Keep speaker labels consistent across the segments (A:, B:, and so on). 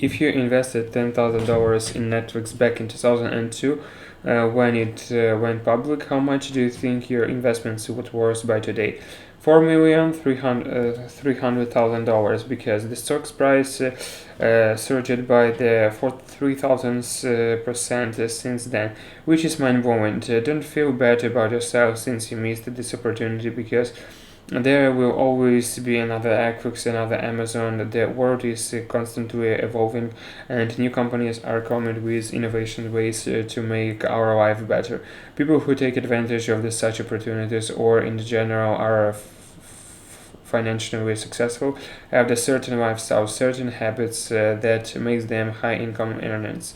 A: If you invested $10,000 in Netflix back in 2002, when it went public, how much do you think your investments would worth by today? 4,300,000 because the stock's price surged by the 43,000% since then, which is mind-blowing. Don't feel bad about yourself since you missed this opportunity because there will always be another Netflix, another Amazon. The world is constantly evolving, and new companies are coming with innovation ways to make our life better. People who take advantage of such opportunities, or in general are financially successful, have the certain lifestyle, certain habits that makes them high income earners.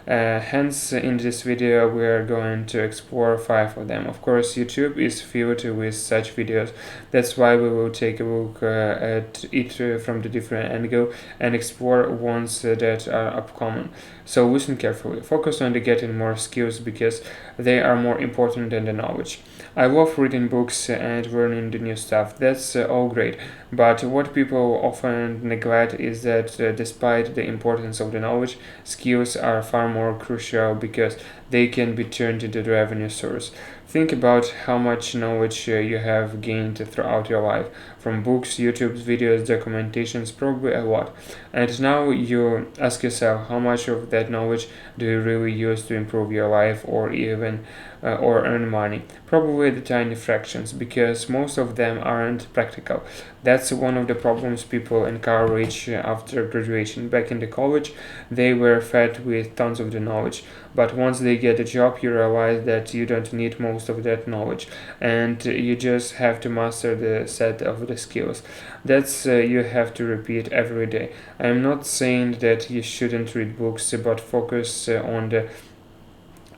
A: Hence, in this video, we are going to explore 5 of them. Of course, YouTube is filled with such videos. That's why we will take a look at it from the different angle and explore ones that are upcoming. So listen carefully. Focus on the getting more skills because they are more important than the knowledge. I love reading books and learning the new stuff. That's all great. But what people often neglect is that despite the importance of the knowledge, skills are far more crucial because they can be turned into the revenue source. Think about how much knowledge you have gained throughout your life from books, YouTube videos, documentations, probably a lot. And now you ask yourself how much of that knowledge do you really use to improve your life or even or earn money? Probably the tiny fractions because most of them aren't practical. That's one of the problems people encourage after graduation. Back in the college, they were fed with tons of the knowledge, but once they get a job, you realize that you don't need most of that knowledge, and you just have to master the set of the skills. That's you have to repeat every day. I'm not saying that you shouldn't read books, but focus on the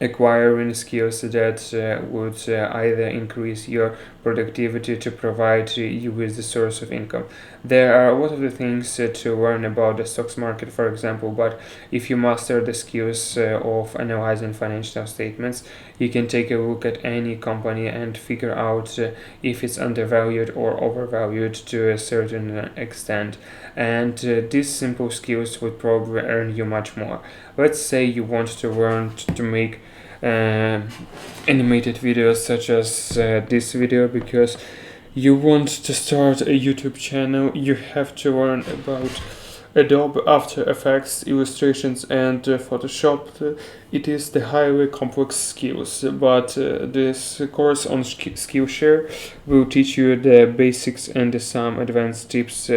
A: acquiring skills that would either increase your productivity to provide you with the source of income. There are a lot of the things to learn about the stocks market, for example, but if you master the skills of analyzing financial statements, you can take a look at any company and figure out if it's undervalued or overvalued to a certain extent. And these simple skills would probably earn you much more. Let's say you want to learn to make animated videos such as this video because you want to start a YouTube channel. You have to learn about Adobe After Effects, illustrations, and Photoshop. It is the highly complex skills, but this course on Skillshare will teach you the basics and some advanced tips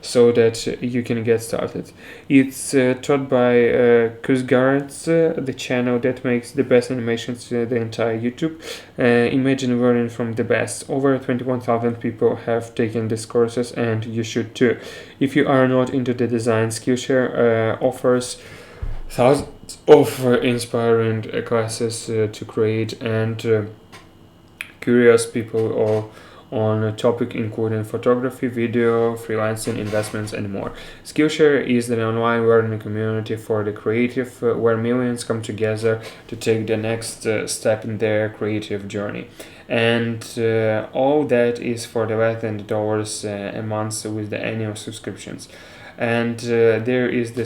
A: so that you can get started. It's taught by Chris Garrett, the channel that makes the best animations the entire YouTube. Imagine learning from the best. Over 21,000 people have taken these courses, and you should too. If you are not into the design, Skillshare offers thousands of inspiring classes to create and curious people or on a topic including photography, video, freelancing, investments, and more. Skillshare is an online learning community for the creative where millions come together to take the next step in their creative journey. And all that is for the less than $1 a month with the annual subscriptions. And there is the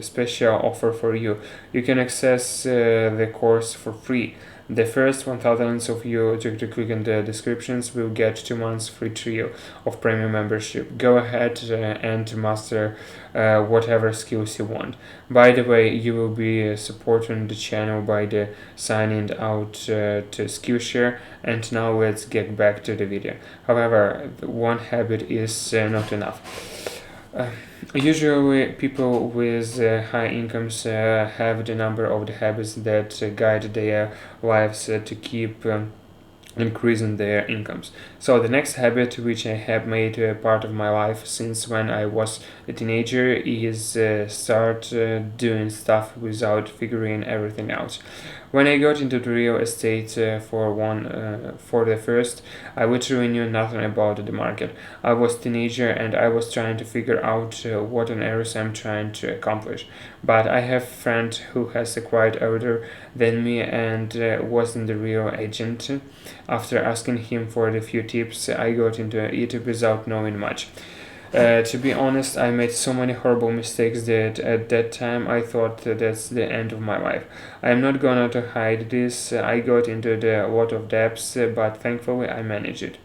A: special offer for you. You can access the course for free. The first 1,000 of you to click in the descriptions will get 2 months free trio of premium membership. Go ahead and master whatever skills you want. By the way, you will be supporting the channel by the signing out to Skillshare. And now let's get back to the video. However, one habit is not enough. Usually, people with high incomes have the number of the habits that guide their lives to keep increasing their incomes. So the next habit, which I have made part of my life since when I was a teenager, is start doing stuff without figuring everything out. When I got into the real estate for the first, I literally knew nothing about the market. I was a teenager and I was trying to figure out what on earth I'm trying to accomplish. But I have a friend who has a quite older than me and wasn't the real agent. After asking him for the few tips, I got into it without knowing much. To be honest, I made so many horrible mistakes that at that time I thought that that's the end of my life. I'm not gonna to hide this. I got into a lot of debts, but thankfully I managed it.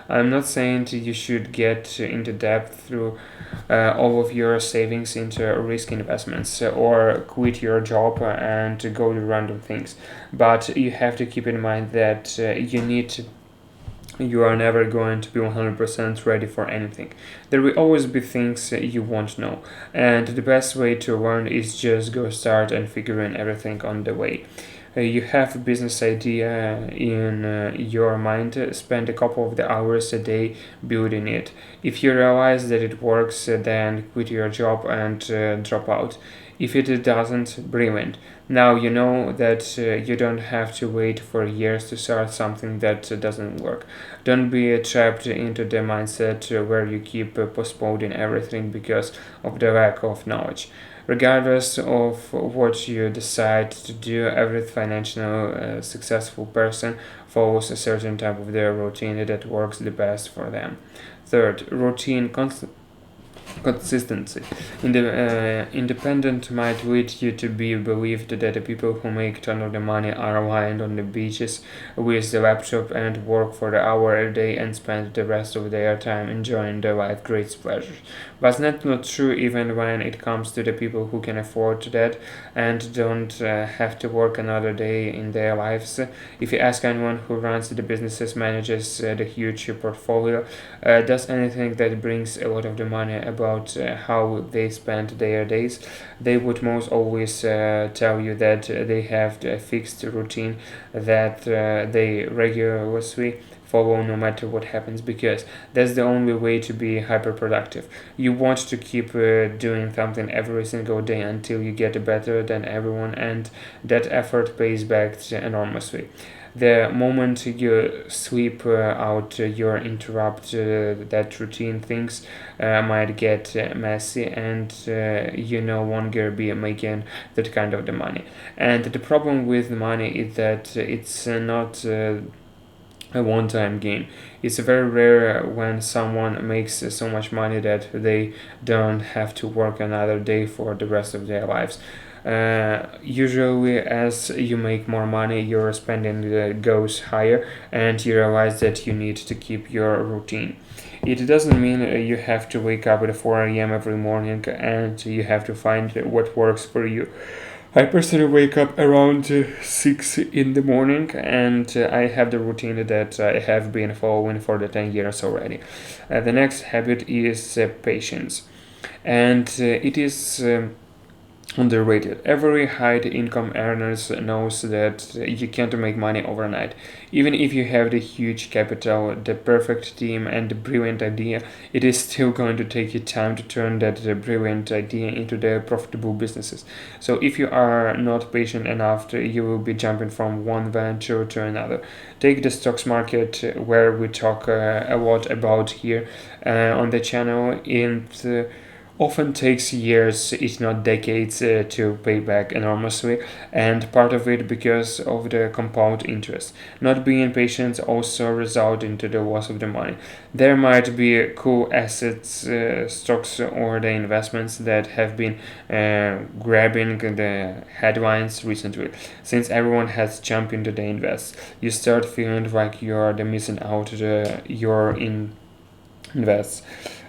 A: I'm not saying you should get into debt through all of your savings into risk investments or quit your job and go to random things. But you have to keep in mind that you are never going to be 100% ready for anything. There will always be things you won't know, and the best way to learn is just go start and figuring everything on the way. You have a business idea in your mind, spend a couple of the hours a day building it. If you realize that it works, then quit your job and drop out. If it doesn't, brilliant. Now you know that you don't have to wait for years to start something that doesn't work. Don't be trapped into the mindset where you keep postponing everything because of the lack of knowledge. Regardless of what you decide to do, every financial successful person follows a certain type of their routine that works the best for them. Third, routine consistency. Independent might lead you to be believed that the people who make ton of the money are lying on the beaches with the laptop and work for the hour a day and spend the rest of their time enjoying their life great pleasures. But that's not true even when it comes to the people who can afford that and don't have to work another day in their lives. If you ask anyone who runs the businesses, manages the huge portfolio, does anything that brings a lot of the money about how they spend their days, they would most always tell you that they have a fixed routine that they regularly follow no matter what happens because that's the only way to be hyper productive. You want to keep doing something every single day until you get better than everyone, and that effort pays back enormously. The moment you sleep out your interrupt that routine, things might get messy and you no longer be making that kind of the money. And the problem with money is that it's not a one-time game. It's very rare when someone makes so much money that they don't have to work another day for the rest of their lives. Usually, as you make more money, your spending goes higher, and you realize that you need to keep your routine. It doesn't mean you have to wake up at 4 a.m. every morning and you have to find what works for you. I personally wake up around 6 in the morning and I have the routine that I have been following for the 10 years already. The next habit is patience, and it is underrated. Every high income earner knows that you can't make money overnight. Even if you have the huge capital, the perfect team, and the brilliant idea, it is still going to take you time to turn that brilliant idea into the profitable businesses. So if you are not patient enough, you will be jumping from one venture to another. Take the stocks market, where we talk a lot about here on the channel. Often takes years, if not decades, to pay back enormously, and part of it because of the compound interest. Not being patient also result into the loss of the money. There might be cool assets, stocks, or the investments that have been grabbing the headlines recently. Since everyone has jumped into the invest, you start feeling like you're the missing out. Your invest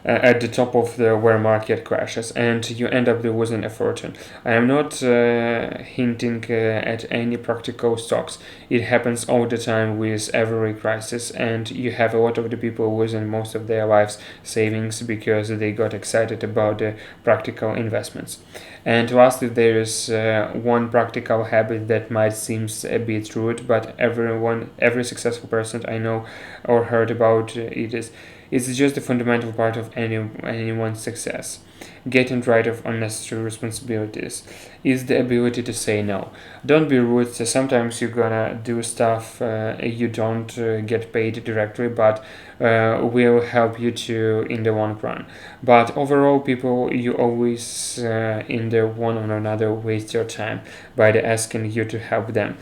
A: at the top of the where market crashes and you end up losing a fortune. I am not hinting at any practical stocks. It happens all the time with every crisis, and you have a lot of the people losing most of their lives savings because they got excited about the practical investments. And lastly, there is one practical habit that might seem a bit rude, but every successful person I know or heard about it is it's just a fundamental part of anyone's success. getting rid of unnecessary responsibilities, is the ability to say no. Don't be rude. Sometimes you're gonna do stuff you don't get paid directly, but will help you to in the long run. But overall, people, you always in the one or another waste your time by asking you to help them.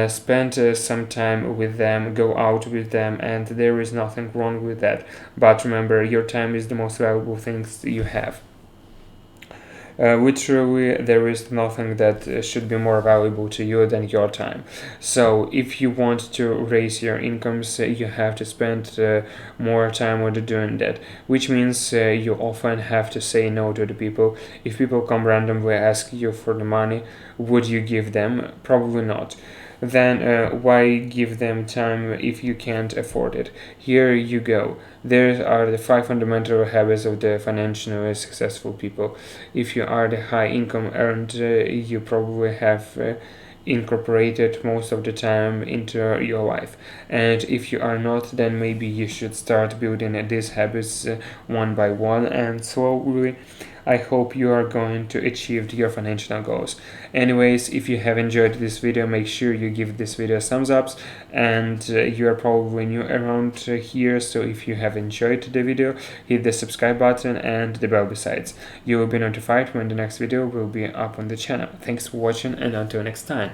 A: Spend some time with them, go out with them, and there is nothing wrong with that. But remember, your time is the most valuable thing you have. Literally, there is nothing that should be more valuable to you than your time. So, if you want to raise your incomes, you have to spend more time on doing that, which means you often have to say no to the people. If people come randomly ask you for the money, would you give them? Probably not. Then why give them time if you can't afford it? Here you go. There are the 5 fundamental habits of the financially successful people. If you are the high income earned, you probably have incorporated most of the time into your life. And if you are not, then maybe you should start building these habits one by one and slowly. I hope you are going to achieve your financial goals. Anyways, if you have enjoyed this video, make sure you give this video a thumbs up, and you are probably new around here, so if you have enjoyed the video, hit the subscribe button and the bell besides. You will be notified when the next video will be up on the channel. Thanks for watching, and until next time.